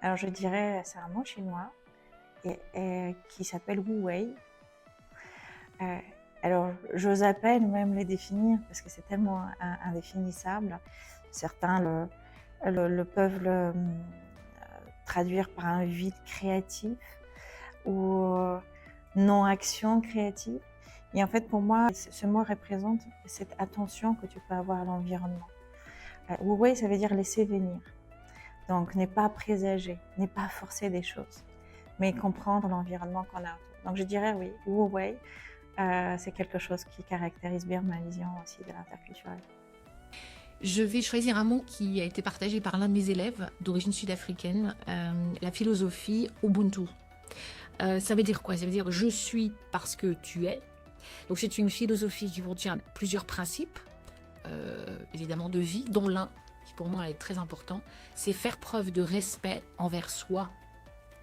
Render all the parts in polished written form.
Alors je dirais, c'est un mot chinois qui s'appelle Wu Wei. Euh, alors j'ose à peine même les définir parce que c'est tellement indéfinissable. Certains peuvent le traduire par un vide créatif ou non-action créative. Et en fait, pour moi, ce mot représente cette attention que tu peux avoir à l'environnement. Wu Wei, ça veut dire laisser venir. Donc, n'est pas présager, n'est pas forcer des choses, mais comprendre l'environnement qu'on a autour. Donc, je dirais oui, Wu Wei, c'est quelque chose qui caractérise bien ma vision aussi de l'interculturel. Je vais choisir un mot qui a été partagé par l'un de mes élèves d'origine sud-africaine, la philosophie Ubuntu. Ça veut dire quoi? Ça veut dire je suis parce que tu es. Donc c'est une philosophie qui contient plusieurs principes, évidemment de vie, dont l'un, qui pour moi est très important, c'est faire preuve de respect envers soi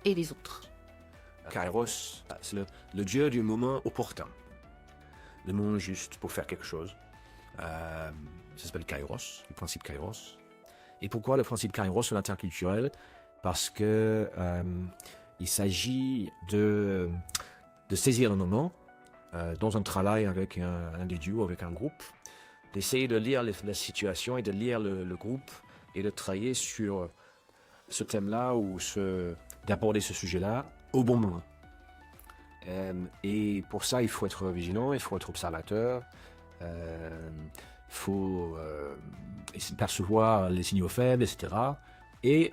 et les autres. Kairos, c'est le dieu du moment opportun. Le moment juste pour faire quelque chose. Ça s'appelle Kairos, le principe Kairos. Et pourquoi le principe Kairos sur l'interculturel? Parce que il s'agit de saisir le moment dans un travail avec un individu ou avec un groupe, d'essayer de lire la situation et de lire le groupe et de travailler sur ce thème-là ou d'aborder ce sujet-là au bon moment. Et pour ça, il faut être vigilant, il faut être observateur, il faut essayer de percevoir les signaux faibles, etc. Et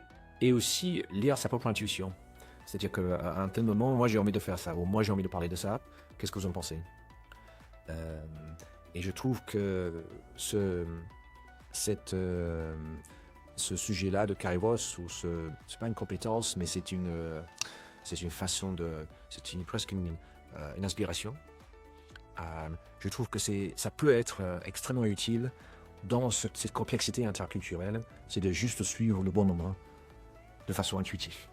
aussi lire sa propre intuition. C'est-à-dire qu'à un tel moment, moi j'ai envie de faire ça, ou moi j'ai envie de parler de ça, qu'est-ce que vous en pensez? Et je trouve que ce sujet-là de Kairos, c'est pas une compétence, mais c'est une façon presque une inspiration. Je trouve que ça peut être extrêmement utile dans cette complexité interculturelle, c'est de juste suivre le bon moment de façon intuitive.